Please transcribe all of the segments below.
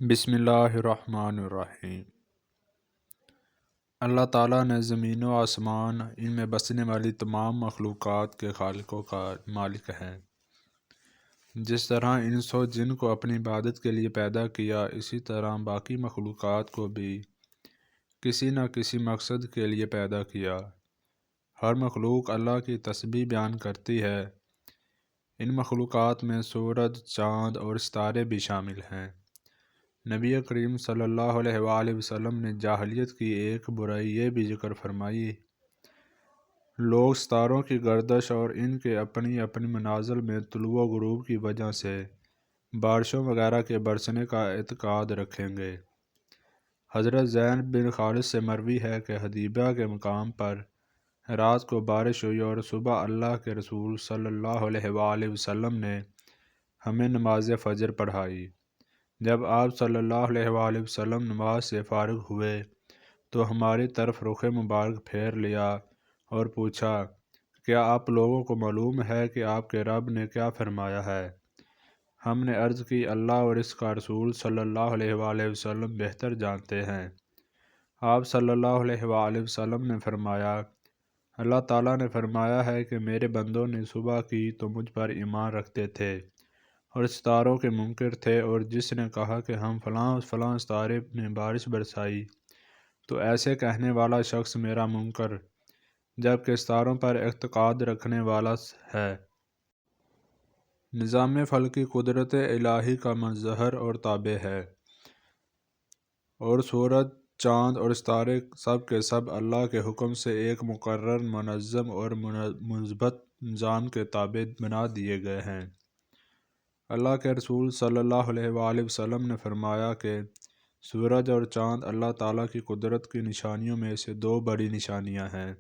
بسم اللہ الرحمن الرحیم۔ اللہ تعالیٰ نے زمین و آسمان ان میں بسنے والی تمام مخلوقات کے خالق و مالک ہیں۔ جس طرح انس و جن کو اپنی عبادت کے لیے پیدا کیا، اسی طرح باقی مخلوقات کو بھی کسی نہ کسی مقصد کے لیے پیدا کیا۔ ہر مخلوق اللہ کی تسبیح بیان کرتی ہے۔ ان مخلوقات میں سورج، چاند اور ستارے بھی شامل ہیں۔ نبی کریم صلی اللہ علیہ وآلہ وسلم نے جاہلیت کی ایک برائی یہ بھی ذکر فرمائی: لوگ ستاروں کی گردش اور ان کے اپنی اپنی منازل میں طلوع و غروب کی وجہ سے بارشوں وغیرہ کے برسنے کا اعتقاد رکھیں گے۔ حضرت زید بن خالد سے مروی ہے کہ حدیبیہ کے مقام پر رات کو بارش ہوئی اور صبح اللہ کے رسول صلی اللہ علیہ وآلہ وسلم نے ہمیں نماز فجر پڑھائی۔ جب آپ صلی اللہ علیہ وآلہ وسلم نماز سے فارغ ہوئے تو ہماری طرف رخ مبارک پھیر لیا اور پوچھا: کیا آپ لوگوں کو معلوم ہے کہ آپ کے رب نے کیا فرمایا ہے؟ ہم نے عرض کی: اللہ اور اس کا رسول صلی اللہ علیہ وآلہ وسلم بہتر جانتے ہیں۔ آپ صلی اللہ علیہ وآلہ وسلم نے فرمایا: اللہ تعالیٰ نے فرمایا ہے کہ میرے بندوں نے صبح کی تو مجھ پر ایمان رکھتے تھے اور ستاروں کے منکر تھے، اور جس نے کہا کہ ہم فلاں فلاں ستارے نے بارش برسائی تو ایسے کہنے والا شخص میرا منکر، جبکہ ستاروں پر اعتقاد رکھنے والا ہے۔ نظام فلکی قدرت الہی کا مظہر اور تابع ہے، اور سورج، چاند اور ستارے سب کے سب اللہ کے حکم سے ایک مقرر، منظم اور مثبت نظام کے تابع بنا دیے گئے ہیں۔ اللہ کے رسول صلی اللہ علیہ وآلہ وسلم نے فرمایا کہ سورج اور چاند اللہ تعالیٰ کی قدرت کی نشانیوں میں سے دو بڑی نشانیاں ہیں۔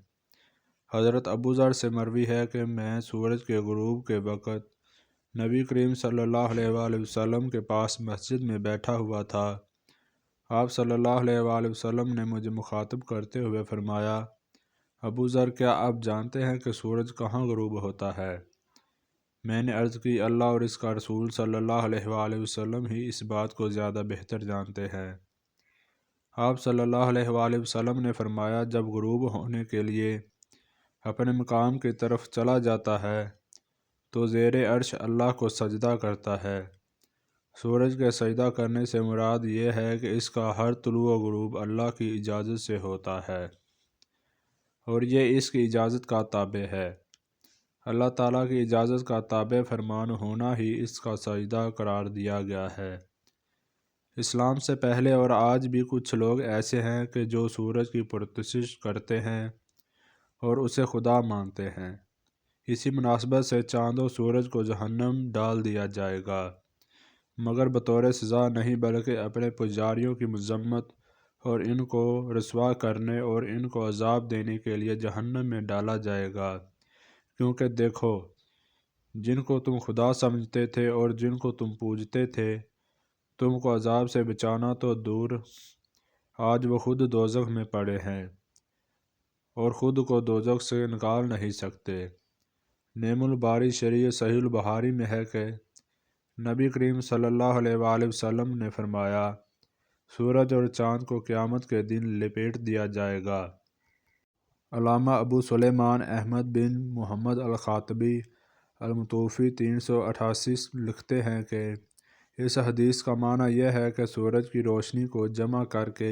حضرت ابو ذر سے مروی ہے کہ میں سورج کے غروب کے وقت نبی کریم صلی اللہ علیہ وآلہ وسلم کے پاس مسجد میں بیٹھا ہوا تھا۔ آپ صلی اللہ علیہ وآلہ وسلم نے مجھے مخاطب کرتے ہوئے فرمایا: ابو ذر، کیا آپ جانتے ہیں کہ سورج کہاں غروب ہوتا ہے؟ میں نے عرض کی: اللہ اور اس کا رسول صلی اللہ علیہ وآلہ وسلم ہی اس بات کو زیادہ بہتر جانتے ہیں۔ آپ صلی اللہ علیہ وآلہ وسلم نے فرمایا: جب غروب ہونے کے لیے اپنے مقام کی طرف چلا جاتا ہے تو زیر عرش اللہ کو سجدہ کرتا ہے۔ سورج کے سجدہ کرنے سے مراد یہ ہے کہ اس کا ہر طلوع و غروب اللہ کی اجازت سے ہوتا ہے، اور یہ اس کی اجازت کا تابع ہے۔ اللہ تعالیٰ کی اجازت کا تابع فرمان ہونا ہی اس کا سجدہ قرار دیا گیا ہے۔ اسلام سے پہلے اور آج بھی کچھ لوگ ایسے ہیں کہ جو سورج کی پرستش کرتے ہیں اور اسے خدا مانتے ہیں۔ اسی مناسبت سے چاند و سورج کو جہنم ڈال دیا جائے گا، مگر بطور سزا نہیں، بلکہ اپنے پجاریوں کی مذمت اور ان کو رسوا کرنے اور ان کو عذاب دینے کے لیے جہنم میں ڈالا جائے گا۔ کیونکہ دیکھو، جن کو تم خدا سمجھتے تھے اور جن کو تم پوجتے تھے، تم کو عذاب سے بچانا تو دور، آج وہ خود دوزخ میں پڑے ہیں اور خود کو دوزخ سے نکال نہیں سکتے۔ نعم الباری شرح صحیح البخاری میں ہے کہ نبی کریم صلی اللہ علیہ وآلہ وسلم نے فرمایا: سورج اور چاند کو قیامت کے دن لپیٹ دیا جائے گا۔ علامہ ابو سلیمان احمد بن محمد الخطابی المتوفی 388 لکھتے ہیں کہ اس حدیث کا معنی یہ ہے کہ سورج کی روشنی کو جمع کر کے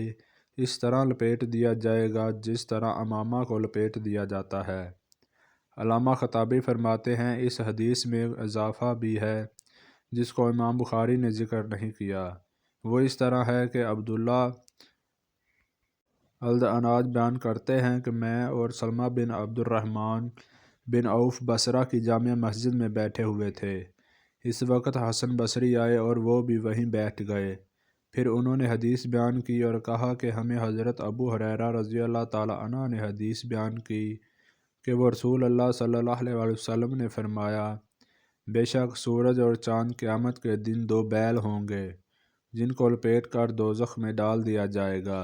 اس طرح لپیٹ دیا جائے گا جس طرح عمامہ کو لپیٹ دیا جاتا ہے۔ علامہ خطابی فرماتے ہیں: اس حدیث میں اضافہ بھی ہے جس کو امام بخاری نے ذکر نہیں کیا۔ وہ اس طرح ہے کہ عبداللہ الدعناج بیان کرتے ہیں کہ میں اور سلمہ بن عبد الرحمن بن عوف بصرہ کی جامع مسجد میں بیٹھے ہوئے تھے۔ اس وقت حسن بصری آئے اور وہ بھی وہیں بیٹھ گئے۔ پھر انہوں نے حدیث بیان کی اور کہا کہ ہمیں حضرت ابو ہریرہ رضی اللہ تعالیٰ عنہ نے حدیث بیان کی کہ وہ رسول اللہ صلی اللہ علیہ وسلم نے فرمایا: بے شک سورج اور چاند قیامت کے دن دو بیل ہوں گے جن کو لپیٹ کر دوزخ میں ڈال دیا جائے گا۔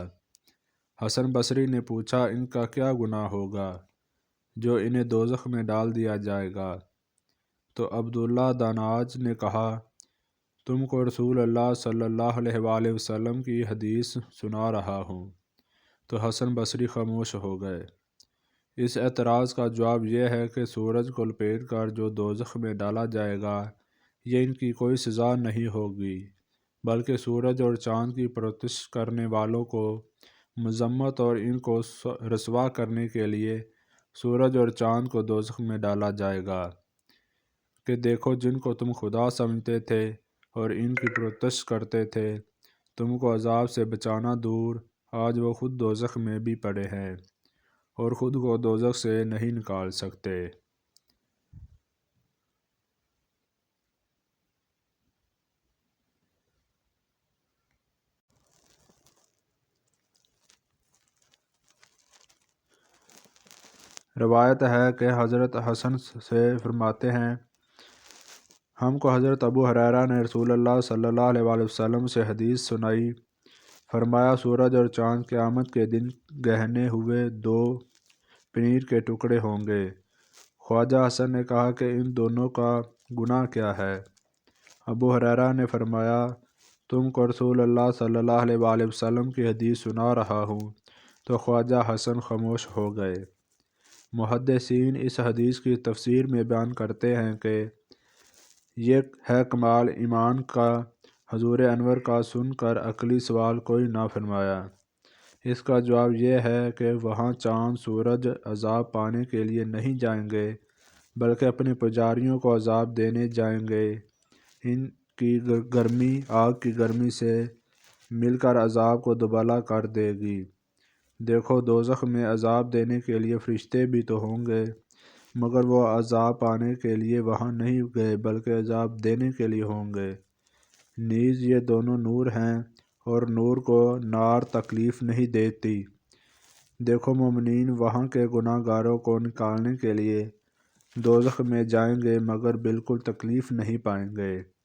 حسن بصری نے پوچھا: ان کا کیا گناہ ہوگا جو انہیں دوزخ میں ڈال دیا جائے گا؟ تو عبداللہ داناج نے کہا: تم کو رسول اللہ صلی اللہ علیہ وآلہ وسلم کی حدیث سنا رہا ہوں۔ تو حسن بصری خاموش ہو گئے۔ اس اعتراض کا جواب یہ ہے کہ سورج کو لپیٹ کر جو دوزخ میں ڈالا جائے گا، یہ ان کی کوئی سزا نہیں ہوگی، بلکہ سورج اور چاند کی پرستش کرنے والوں کو مذمت اور ان کو رسوا کرنے کے لیے سورج اور چاند کو دوزخ میں ڈالا جائے گا کہ دیکھو، جن کو تم خدا سمجھتے تھے اور ان کی پرستش کرتے تھے، تم کو عذاب سے بچانا دور، آج وہ خود دوزخ میں بھی پڑے ہیں اور خود کو دوزخ سے نہیں نکال سکتے۔ روایت ہے کہ حضرت حسن سے فرماتے ہیں، ہم کو حضرت ابو ہریرہ نے رسول اللہ صلی اللہ علیہ وآلہ وسلم سے حدیث سنائی۔ فرمایا، سورج اور چاند قیامت کے دن گہنے ہوئے دو پنیر کے ٹکڑے ہوں گے۔ خواجہ حسن نے کہا کہ ان دونوں کا گناہ کیا ہے؟ ابو ہریرہ نے فرمایا، تم کو رسول اللہ صلی اللہ علیہ وآلہ وسلم کی حدیث سنا رہا ہوں۔ تو خواجہ حسن خاموش ہو گئے۔ محدثین اس حدیث کی تفسیر میں بیان کرتے ہیں کہ یہ ہے کمال ایمان کا حضور انور کا سن کر عقلی سوال کوئی نہ فرمایا۔ اس کا جواب یہ ہے کہ وہاں چاند سورج عذاب پانے کے لیے نہیں جائیں گے، بلکہ اپنے پجاریوں کو عذاب دینے جائیں گے۔ ان کی گرمی آگ کی گرمی سے مل کر عذاب کو دوبالا کر دے گی۔ دیکھو، دوزخ میں عذاب دینے کے لیے فرشتے بھی تو ہوں گے، مگر وہ عذاب پانے کے لیے وہاں نہیں گئے بلکہ عذاب دینے کے لیے ہوں گے۔ نیز یہ دونوں نور ہیں اور نور کو نار تکلیف نہیں دیتی۔ دیکھو، مومنین وہاں کے گناہ گاروں کو نکالنے کے لیے دوزخ میں جائیں گے مگر بالکل تکلیف نہیں پائیں گے۔